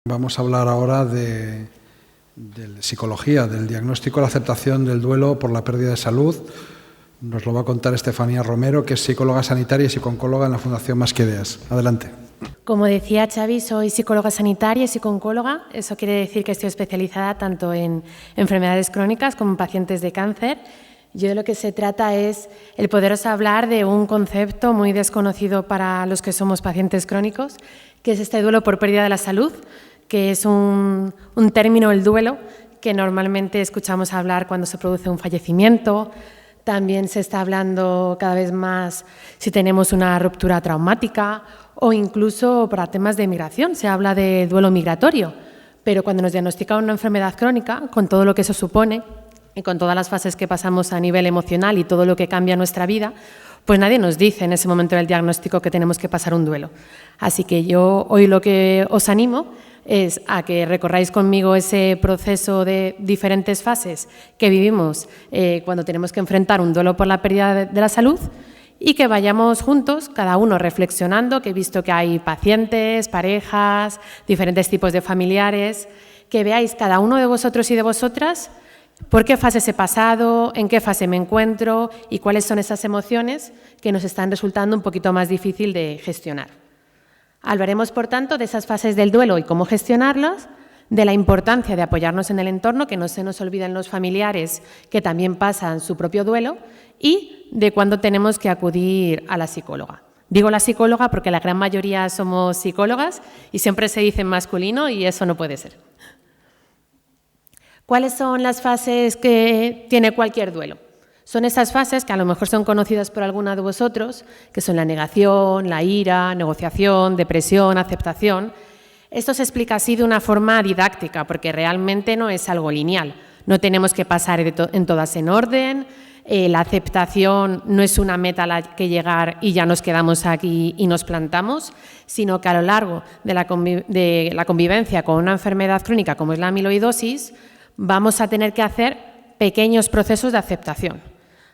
Vamos a hablar ahora de psicología, del diagnóstico y la aceptación del duelo por la pérdida de salud. Nos lo va a contar Estefanía Romero, que es psicóloga sanitaria y psicooncóloga en la Fundación Más que Ideas. Adelante. Como decía Xavi, soy psicóloga sanitaria y psicooncóloga. Eso quiere decir que estoy especializada tanto en enfermedades crónicas como en pacientes de cáncer. Yo de lo que se trata es el poderos hablar de un concepto muy desconocido para los que somos pacientes crónicos, que es este duelo por pérdida de la salud, que es un término, el duelo, que normalmente escuchamos hablar cuando se produce un fallecimiento. También se está hablando cada vez más si tenemos una ruptura traumática o incluso para temas de migración. Se habla de duelo migratorio, pero cuando nos diagnostican una enfermedad crónica, con todo lo que eso supone y con todas las fases que pasamos a nivel emocional y todo lo que cambia nuestra vida, pues nadie nos dice en ese momento del diagnóstico que tenemos que pasar un duelo. Así que yo hoy lo que os animo es a que recorráis conmigo ese proceso de diferentes fases que vivimos cuando tenemos que enfrentar un duelo por la pérdida de la salud y que vayamos juntos, cada uno reflexionando, que he visto que hay pacientes, parejas, diferentes tipos de familiares, que veáis cada uno de vosotros y de vosotras por qué fases he pasado, en qué fase me encuentro y cuáles son esas emociones que nos están resultando un poquito más difícil de gestionar. Hablaremos, por tanto, de esas fases del duelo y cómo gestionarlas, de la importancia de apoyarnos en el entorno, que no se nos olviden los familiares que también pasan su propio duelo, y de cuándo tenemos que acudir a la psicóloga. Digo la psicóloga porque la gran mayoría somos psicólogas y siempre se dice en masculino y eso no puede ser. ¿Cuáles son las fases que tiene cualquier duelo? Son esas fases que a lo mejor son conocidas por alguna de vosotros, que son la negación, la ira, negociación, depresión, aceptación. Esto se explica así de una forma didáctica, porque realmente no es algo lineal. No tenemos que pasar en todas en orden. La aceptación no es una meta a la que llegar y ya nos quedamos aquí y nos plantamos, sino que a lo largo de la convivencia con una enfermedad crónica como es la amiloidosis, vamos a tener que hacer pequeños procesos de aceptación.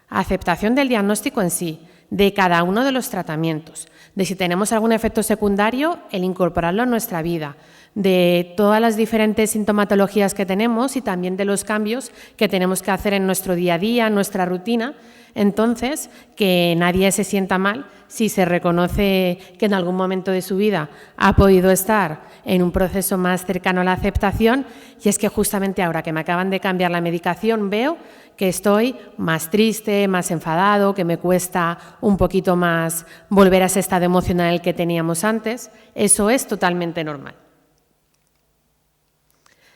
Aceptación del diagnóstico en sí, de cada uno de los tratamientos, de si tenemos algún efecto secundario, el incorporarlo en nuestra vida, de todas las diferentes sintomatologías que tenemos y también de los cambios que tenemos que hacer en nuestro día a día, en nuestra rutina. Entonces, que nadie se sienta mal si se reconoce que en algún momento de su vida ha podido estar en un proceso más cercano a la aceptación, y es que justamente ahora que me acaban de cambiar la medicación veo que estoy más triste, más enfadado, que me cuesta un poquito más volver a ese estado emocional que teníamos antes. Eso es totalmente normal.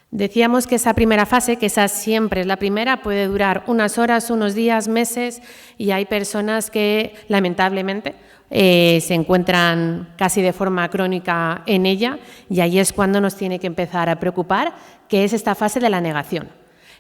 Decíamos que esa primera fase, que esa siempre es la primera, puede durar unas horas, unos días, meses, y hay personas que lamentablemente se encuentran casi de forma crónica en ella, y ahí es cuando nos tiene que empezar a preocupar, que es esta fase de la negación.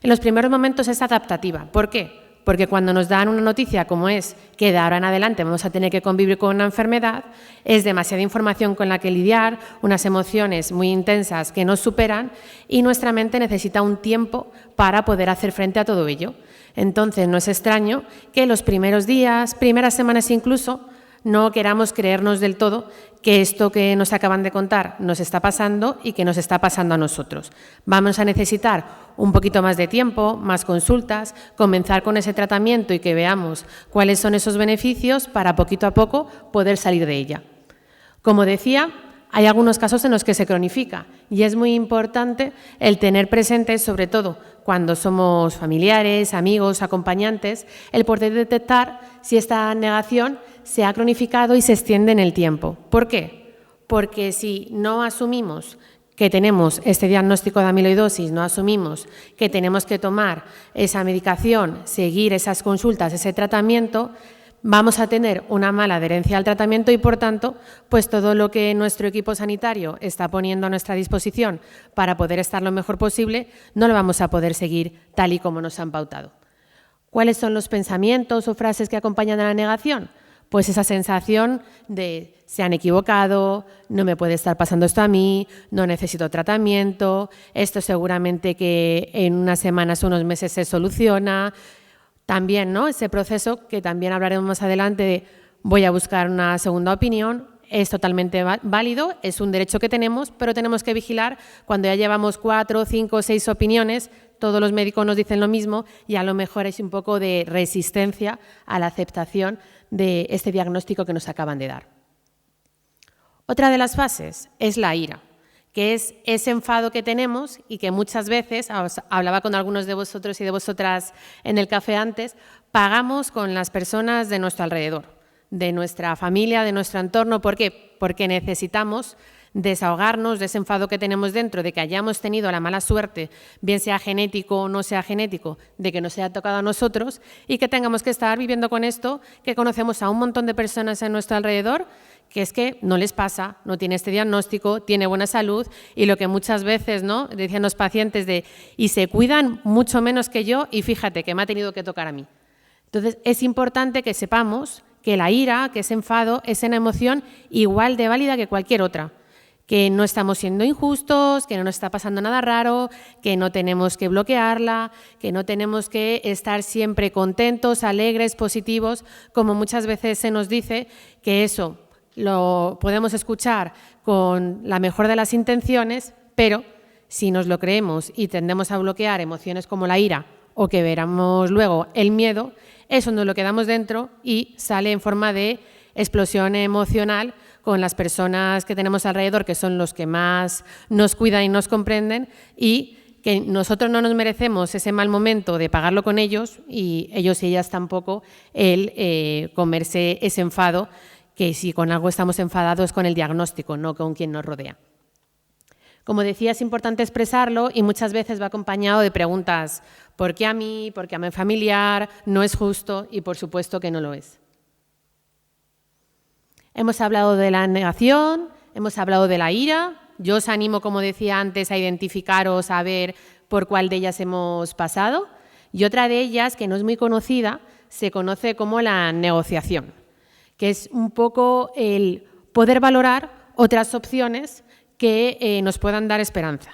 En los primeros momentos es adaptativa. ¿Por qué? Porque cuando nos dan una noticia como es que de ahora en adelante vamos a tener que convivir con una enfermedad, es demasiada información con la que lidiar, unas emociones muy intensas que nos superan y nuestra mente necesita un tiempo para poder hacer frente a todo ello. Entonces no es extraño que los primeros días, primeras semanas incluso, no queramos creernos del todo que esto que nos acaban de contar nos está pasando y que nos está pasando a nosotros. Vamos a necesitar un poquito más de tiempo, más consultas, comenzar con ese tratamiento y que veamos cuáles son esos beneficios para poquito a poco poder salir de ella. Como decía, hay algunos casos en los que se cronifica y es muy importante el tener presente, sobre todo cuando somos familiares, amigos, acompañantes, el poder detectar si esta negación se ha cronificado y se extiende en el tiempo. ¿Por qué? Porque si no asumimos que tenemos este diagnóstico de amiloidosis, no asumimos que tenemos que tomar esa medicación, seguir esas consultas, ese tratamiento, vamos a tener una mala adherencia al tratamiento y, por tanto, pues todo lo que nuestro equipo sanitario está poniendo a nuestra disposición para poder estar lo mejor posible, no lo vamos a poder seguir tal y como nos han pautado. ¿Cuáles son los pensamientos o frases que acompañan a la negación? Pues esa sensación de se han equivocado, no me puede estar pasando esto a mí, no necesito tratamiento, esto seguramente que en unas semanas o unos meses se soluciona. También, ¿no?, ese proceso que también hablaremos más adelante de voy a buscar una segunda opinión, es totalmente válido, es un derecho que tenemos, pero tenemos que vigilar cuando ya llevamos 4, 5, 6 opiniones, todos los médicos nos dicen lo mismo y a lo mejor es un poco de resistencia a la aceptación de este diagnóstico que nos acaban de dar. Otra de las fases es la ira, que es ese enfado que tenemos y que muchas veces, hablaba con algunos de vosotros y de vosotras en el café antes, pagamos con las personas de nuestro alrededor, de nuestra familia, de nuestro entorno. ¿Por qué? Porque necesitamos desahogarnos de ese enfado que tenemos dentro, de que hayamos tenido la mala suerte, bien sea genético o no sea genético, de que nos haya tocado a nosotros y que tengamos que estar viviendo con esto, que conocemos a un montón de personas en nuestro alrededor que es que no les pasa, no tiene este diagnóstico, tiene buena salud y lo que muchas veces, ¿no?, decían los pacientes y se cuidan mucho menos que yo y fíjate que me ha tenido que tocar a mí. Entonces es importante que sepamos que la ira, que ese enfado, es una emoción igual de válida que cualquier otra, que no estamos siendo injustos, que no nos está pasando nada raro, que no tenemos que bloquearla, que no tenemos que estar siempre contentos, alegres, positivos, como muchas veces se nos dice, que eso lo podemos escuchar con la mejor de las intenciones, pero si nos lo creemos y tendemos a bloquear emociones como la ira o que veramos luego el miedo, eso nos lo quedamos dentro y sale en forma de explosión emocional con las personas que tenemos alrededor, que son los que más nos cuidan y nos comprenden, y que nosotros no nos merecemos ese mal momento de pagarlo con ellos y ellos y ellas tampoco el comerse ese enfado, que si con algo estamos enfadados con el diagnóstico, no con quien nos rodea. Como decía, es importante expresarlo y muchas veces va acompañado de preguntas ¿por qué a mí? ¿Por qué a mi familiar? ¿No es justo? Y por supuesto que no lo es. Hemos hablado de la negación, hemos hablado de la ira. Yo os animo, como decía antes, a identificaros, a ver por cuál de ellas hemos pasado. Y otra de ellas, que no es muy conocida, se conoce como la negociación, que es un poco el poder valorar otras opciones que nos puedan dar esperanza.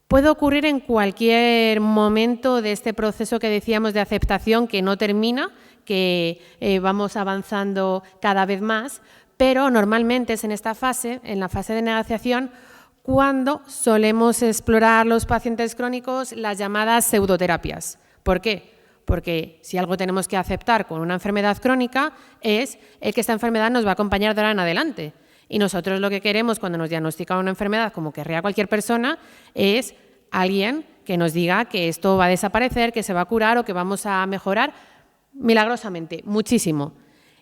Puede ocurrir en cualquier momento de este proceso que decíamos de aceptación que no termina, que vamos avanzando cada vez más, pero normalmente es en esta fase, en la fase de negociación, cuando solemos explorar los pacientes crónicos las llamadas pseudoterapias. ¿Por qué? Porque si algo tenemos que aceptar con una enfermedad crónica es que esta enfermedad nos va a acompañar de ahora en adelante. Y nosotros lo que queremos cuando nos diagnostican una enfermedad, como querría cualquier persona, es alguien que nos diga que esto va a desaparecer, que se va a curar o que vamos a mejorar milagrosamente, muchísimo.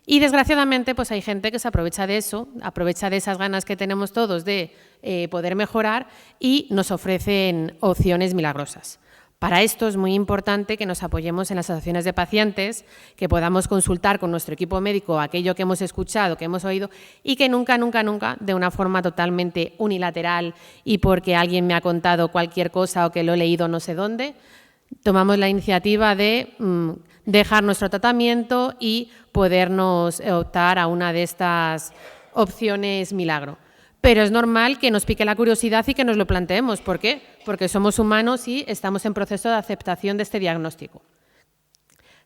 Y desgraciadamente pues hay gente que se aprovecha de eso, aprovecha de esas ganas que tenemos todos de poder mejorar y nos ofrecen opciones milagrosas. Para esto es muy importante que nos apoyemos en las asociaciones de pacientes, que podamos consultar con nuestro equipo médico aquello que hemos escuchado, que hemos oído y que nunca, nunca, nunca, de una forma totalmente unilateral y porque alguien me ha contado cualquier cosa o que lo he leído no sé dónde, tomamos la iniciativa de dejar nuestro tratamiento y podernos optar a una de estas opciones milagro. Pero es normal que nos pique la curiosidad y que nos lo planteemos. ¿Por qué? Porque somos humanos y estamos en proceso de aceptación de este diagnóstico.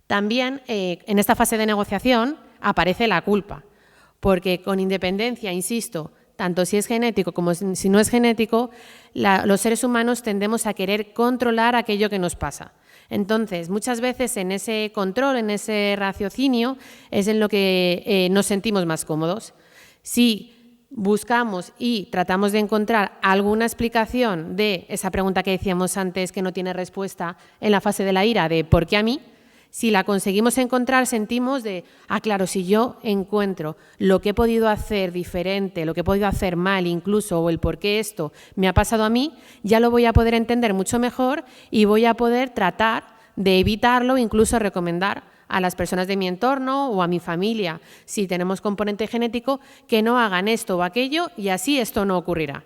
También en esta fase de negociación aparece la culpa, porque con independencia, insisto, tanto si es genético como si no es genético, los seres humanos tendemos a querer controlar aquello que nos pasa. Entonces, muchas veces en ese control, en ese raciocinio, es en lo que nos sentimos más cómodos. Si buscamos y tratamos de encontrar alguna explicación de esa pregunta que decíamos antes que no tiene respuesta en la fase de la ira, de ¿por qué a mí? Si la conseguimos encontrar, sentimos de, claro, si yo encuentro lo que he podido hacer diferente, lo que he podido hacer mal incluso, o el por qué esto me ha pasado a mí, ya lo voy a poder entender mucho mejor y voy a poder tratar de evitarlo, incluso recomendar a las personas de mi entorno o a mi familia, si tenemos componente genético, que no hagan esto o aquello y así esto no ocurrirá.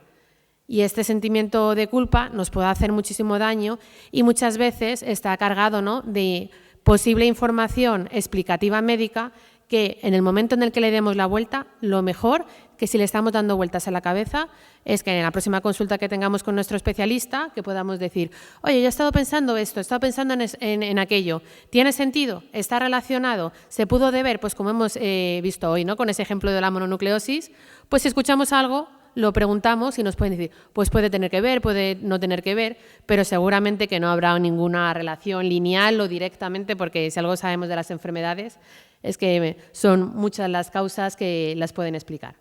Y este sentimiento de culpa nos puede hacer muchísimo daño y muchas veces está cargado, ¿no?, de posible información explicativa médica que en el momento en el que le demos la vuelta, lo mejor que si le estamos dando vueltas a la cabeza es que en la próxima consulta que tengamos con nuestro especialista que podamos decir, oye, yo he estado pensando esto, he estado pensando en aquello, ¿tiene sentido? ¿Está relacionado? ¿Se pudo deber? Pues como hemos visto hoy, ¿no? Con ese ejemplo de la mononucleosis, pues si escuchamos algo, lo preguntamos y nos pueden decir, pues puede tener que ver, puede no tener que ver, pero seguramente que no habrá ninguna relación lineal o directamente, porque si algo sabemos de las enfermedades es que son muchas las causas que las pueden explicar.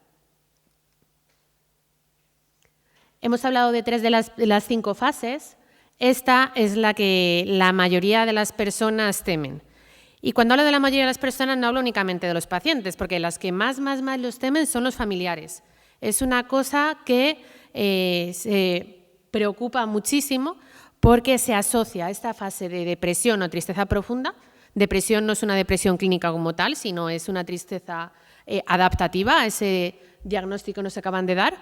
Hemos hablado de 3 de las 5 fases. Esta es la que la mayoría de las personas temen. Y cuando hablo de la mayoría de las personas no hablo únicamente de los pacientes, porque las que más los temen son los familiares. Es una cosa que se preocupa muchísimo porque se asocia a esta fase de depresión o tristeza profunda. Depresión no es una depresión clínica como tal, sino es una tristeza adaptativa a ese diagnóstico que nos acaban de dar,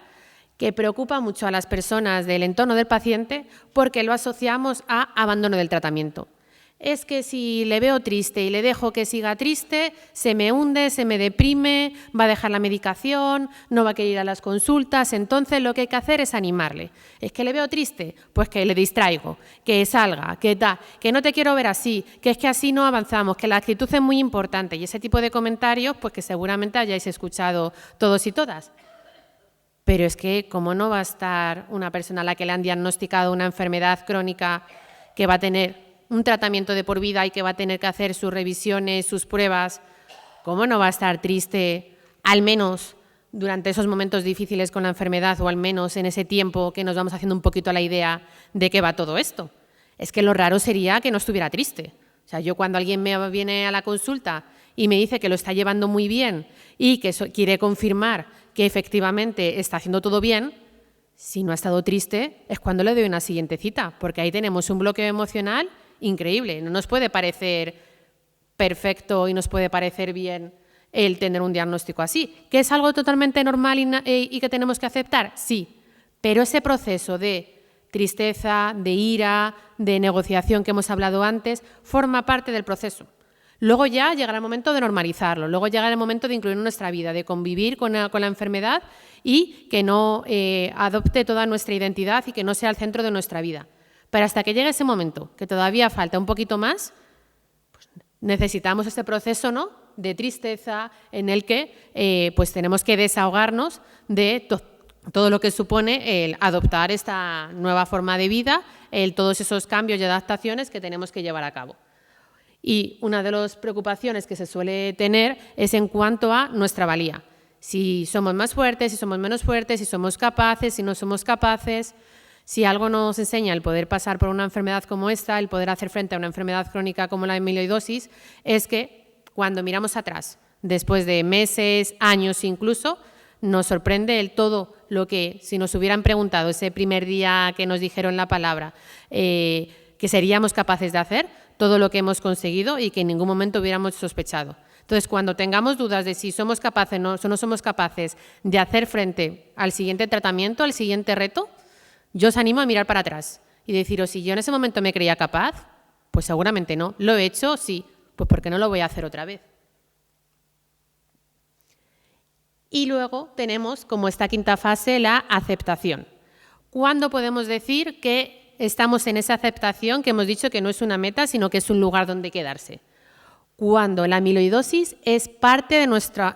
que preocupa mucho a las personas del entorno del paciente porque lo asociamos a abandono del tratamiento. Es que si le veo triste y le dejo que siga triste, se me hunde, se me deprime, va a dejar la medicación, no va a querer ir a las consultas, entonces lo que hay que hacer es animarle. Es que le veo triste, pues que le distraigo, que salga, que no te quiero ver así, que es que así no avanzamos, que la actitud es muy importante y ese tipo de comentarios pues que seguramente hayáis escuchado todos y todas. Pero es que ¿cómo no va a estar una persona a la que le han diagnosticado una enfermedad crónica que va a tener un tratamiento de por vida y que va a tener que hacer sus revisiones, sus pruebas, ¿cómo no va a estar triste, al menos durante esos momentos difíciles con la enfermedad o al menos en ese tiempo que nos vamos haciendo un poquito la idea de qué va todo esto? Es que lo raro sería que no estuviera triste. O sea, yo cuando alguien me viene a la consulta y me dice que lo está llevando muy bien y que quiere confirmar que efectivamente está haciendo todo bien, si no ha estado triste es cuando le doy una siguiente cita, porque ahí tenemos un bloqueo emocional increíble. No nos puede parecer perfecto y nos puede parecer bien el tener un diagnóstico así. ¿Que es algo totalmente normal y que tenemos que aceptar? Sí, pero ese proceso de tristeza, de ira, de negociación que hemos hablado antes, forma parte del proceso. Luego ya llegará el momento de normalizarlo, luego llegará el momento de incluirlo en nuestra vida, de convivir con la enfermedad y que no adopte toda nuestra identidad y que no sea el centro de nuestra vida. Pero hasta que llegue ese momento, que todavía falta un poquito más, pues necesitamos este proceso, ¿no?, de tristeza en el que pues tenemos que desahogarnos de todo lo que supone el adoptar esta nueva forma de vida, todos esos cambios y adaptaciones que tenemos que llevar a cabo. Y una de las preocupaciones que se suele tener es en cuanto a nuestra valía. Si somos más fuertes, si somos menos fuertes, si somos capaces, si no somos capaces. Si algo nos enseña el poder pasar por una enfermedad como esta, el poder hacer frente a una enfermedad crónica como la amiloidosis, es que cuando miramos atrás, después de meses, años incluso, nos sorprende el todo lo que, si nos hubieran preguntado ese primer día que nos dijeron la palabra, que seríamos capaces de hacer, todo lo que hemos conseguido y que en ningún momento hubiéramos sospechado. Entonces, cuando tengamos dudas de si somos capaces o no somos capaces de hacer frente al siguiente tratamiento, al siguiente reto, yo os animo a mirar para atrás y deciros, si yo en ese momento me creía capaz, pues seguramente no. ¿Lo he hecho? Sí. Pues ¿por qué no lo voy a hacer otra vez? Y luego tenemos como esta quinta fase la aceptación. ¿Cuándo podemos decir que estamos en esa aceptación que hemos dicho que no es una meta, sino que es un lugar donde quedarse? Cuando la amiloidosis es parte de nuestra...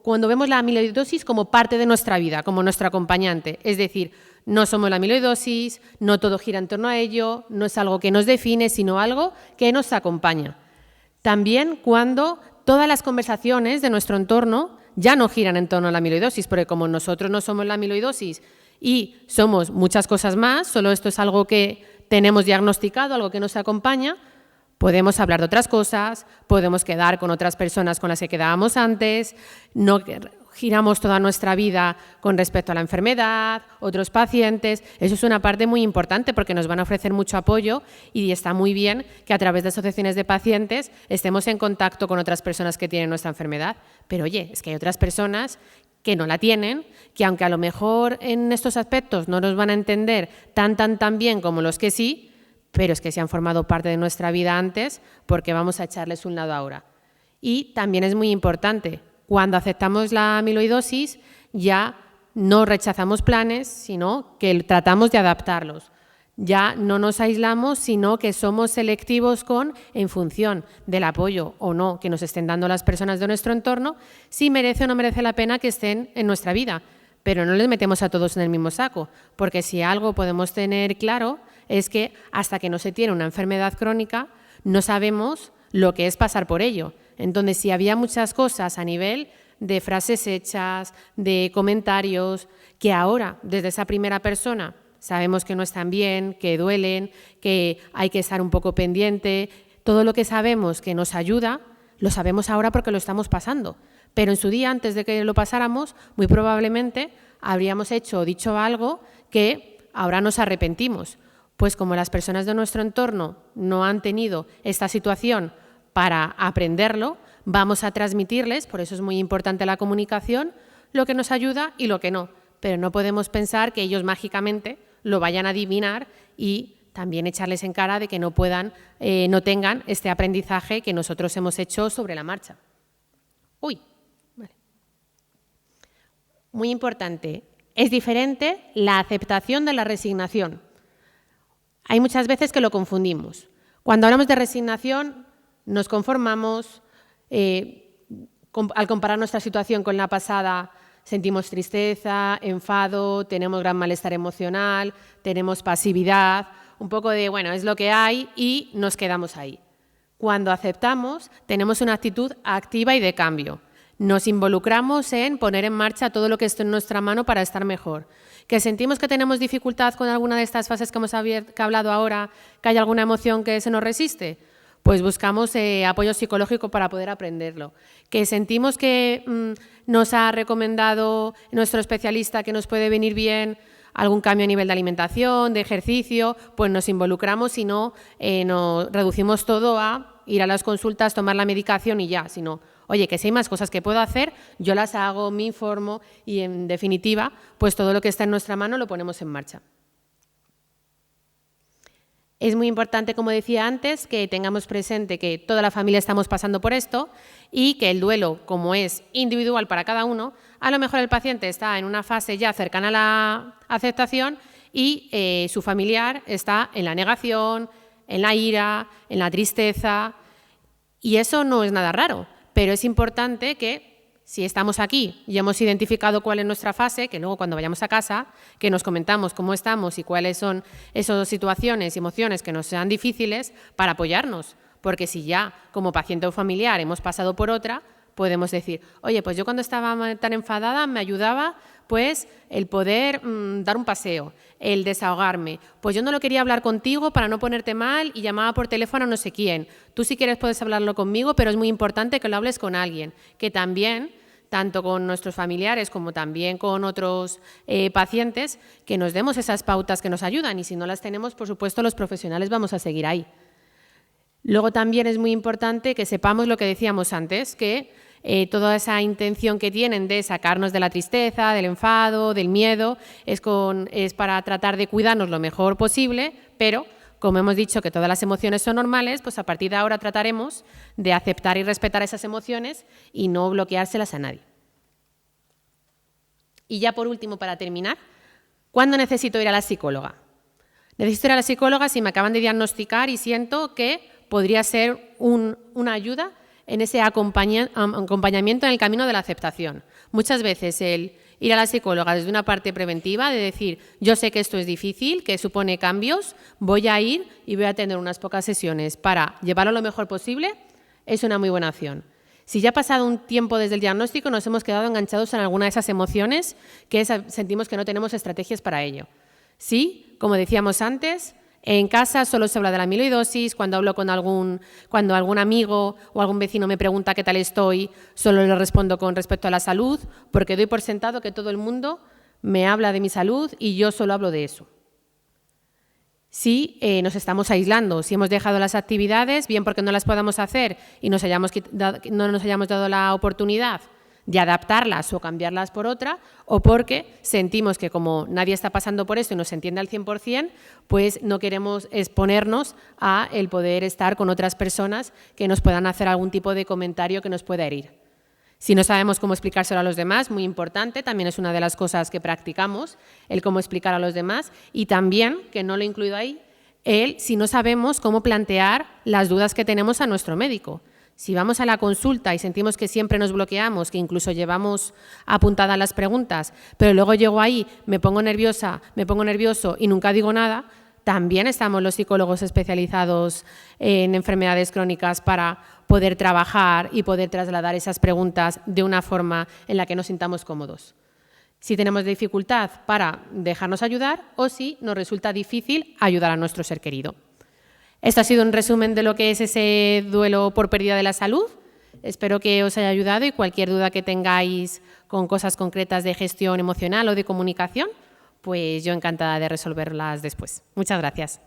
cuando vemos la amiloidosis como parte de nuestra vida, como nuestro acompañante. Es decir, no somos la amiloidosis, no todo gira en torno a ello, no es algo que nos define, sino algo que nos acompaña. También cuando todas las conversaciones de nuestro entorno ya no giran en torno a la amiloidosis, porque como nosotros no somos la amiloidosis y somos muchas cosas más, solo esto es algo que tenemos diagnosticado, algo que nos acompaña, podemos hablar de otras cosas, podemos quedar con otras personas con las que quedábamos antes, no giramos toda nuestra vida con respecto a la enfermedad, otros pacientes. Eso es una parte muy importante porque nos van a ofrecer mucho apoyo y está muy bien que a través de asociaciones de pacientes estemos en contacto con otras personas que tienen nuestra enfermedad. Pero oye, es que hay otras personas que no la tienen, que aunque a lo mejor en estos aspectos no nos van a entender tan bien como los que sí, pero es que se han formado parte de nuestra vida antes porque vamos a echarles un lado ahora. Y también es muy importante, Cuando aceptamos la amiloidosis ya no rechazamos planes, sino que tratamos de adaptarlos. Ya no nos aislamos, sino que somos selectivos en función del apoyo o no que nos estén dando las personas de nuestro entorno, si merece o no merece la pena que estén en nuestra vida. Pero no les metemos a todos en el mismo saco, porque si algo podemos tener claro es que hasta que no se tiene una enfermedad crónica no sabemos lo que es pasar por ello. Entonces, si había muchas cosas a nivel de frases hechas, de comentarios, que ahora, desde esa primera persona, sabemos que no están bien, que duelen, que hay que estar un poco pendiente, todo lo que sabemos que nos ayuda, lo sabemos ahora porque lo estamos pasando. Pero en su día, antes de que lo pasáramos, muy probablemente habríamos hecho o dicho algo que ahora nos arrepentimos. Pues como las personas de nuestro entorno no han tenido esta situación para aprenderlo, vamos a transmitirles, por eso es muy importante la comunicación, lo que nos ayuda y lo que no. Pero no podemos pensar que ellos mágicamente lo vayan a adivinar y también echarles en cara de que no tengan este aprendizaje que nosotros hemos hecho sobre la marcha. Vale. Muy importante, es diferente la aceptación de la resignación. Hay muchas veces que lo confundimos. Cuando hablamos de resignación, nos conformamos, al comparar nuestra situación con la pasada, sentimos tristeza, enfado, tenemos gran malestar emocional, tenemos pasividad, un poco de, bueno, es lo que hay y nos quedamos ahí. Cuando aceptamos, tenemos una actitud activa y de cambio. Nos involucramos en poner en marcha todo lo que esté en nuestra mano para estar mejor. ¿Que sentimos que tenemos dificultad con alguna de estas fases que hemos hablado ahora, que hay alguna emoción que se nos resiste? Pues buscamos apoyo psicológico para poder aprenderlo. ¿Que sentimos que nos ha recomendado nuestro especialista que nos puede venir bien algún cambio a nivel de alimentación, de ejercicio? Pues nos involucramos y no nos reducimos todo a ir a las consultas, tomar la medicación y ya, sino, oye, que si hay más cosas que puedo hacer, yo las hago, me informo y, en definitiva, pues todo lo que está en nuestra mano lo ponemos en marcha. Es muy importante, como decía antes, que tengamos presente que toda la familia estamos pasando por esto y que el duelo, como es individual para cada uno, a lo mejor el paciente está en una fase ya cercana a la aceptación y su familiar está en la negación, en la ira, en la tristeza, y eso no es nada raro, pero es importante que si estamos aquí y hemos identificado cuál es nuestra fase, que luego cuando vayamos a casa, que nos comentamos cómo estamos y cuáles son esas situaciones y emociones que nos sean difíciles para apoyarnos. Porque si ya como paciente o familiar hemos pasado por otra, podemos decir, oye, pues yo cuando estaba tan enfadada me ayudaba pues el poder dar un paseo, el desahogarme. Pues yo no lo quería hablar contigo para no ponerte mal y llamaba por teléfono a no sé quién. Tú si quieres puedes hablarlo conmigo, pero es muy importante que lo hables con alguien, que también, tanto con nuestros familiares como también con otros pacientes, que nos demos esas pautas que nos ayudan y si no las tenemos, por supuesto, los profesionales vamos a seguir ahí. Luego también es muy importante que sepamos lo que decíamos antes, que toda esa intención que tienen de sacarnos de la tristeza, del enfado, del miedo, es para tratar de cuidarnos lo mejor posible, pero como hemos dicho que todas las emociones son normales, pues a partir de ahora trataremos de aceptar y respetar esas emociones y no bloqueárselas a nadie. Y ya por último, para terminar, ¿cuándo necesito ir a la psicóloga? Necesito ir a la psicóloga si me acaban de diagnosticar y siento que podría ser una ayuda en ese acompañamiento en el camino de la aceptación. Muchas veces el ir a la psicóloga desde una parte preventiva, de decir, yo sé que esto es difícil, que supone cambios, voy a ir y voy a tener unas pocas sesiones para llevarlo lo mejor posible, es una muy buena opción. Si ya ha pasado un tiempo desde el diagnóstico, nos hemos quedado enganchados en alguna de esas emociones que sentimos que no tenemos estrategias para ello. Sí, como decíamos antes, en casa solo se habla de la amiloidosis, cuando hablo cuando algún amigo o algún vecino me pregunta qué tal estoy, solo le respondo con respecto a la salud, porque doy por sentado que todo el mundo me habla de mi salud y yo solo hablo de eso. Si nos estamos aislando, si hemos dejado las actividades, bien porque no las podamos hacer y no nos hayamos dado la oportunidad de adaptarlas o cambiarlas por otra, o porque sentimos que como nadie está pasando por esto y nos entiende al 100%, pues no queremos exponernos a el poder estar con otras personas que nos puedan hacer algún tipo de comentario que nos pueda herir. Si no sabemos cómo explicárselo a los demás, muy importante, también es una de las cosas que practicamos, el cómo explicar a los demás, y también, que no lo he incluido ahí, si no sabemos cómo plantear las dudas que tenemos a nuestro médico. Si vamos a la consulta y sentimos que siempre nos bloqueamos, que incluso llevamos apuntadas las preguntas, pero luego llego ahí, me pongo nerviosa, me pongo nervioso y nunca digo nada, también estamos los psicólogos especializados en enfermedades crónicas para poder trabajar y poder trasladar esas preguntas de una forma en la que nos sintamos cómodos. Si tenemos dificultad para dejarnos ayudar o si nos resulta difícil ayudar a nuestro ser querido. Esto ha sido un resumen de lo que es ese duelo por pérdida de la salud. Espero que os haya ayudado y cualquier duda que tengáis con cosas concretas de gestión emocional o de comunicación, pues yo encantada de resolverlas después. Muchas gracias.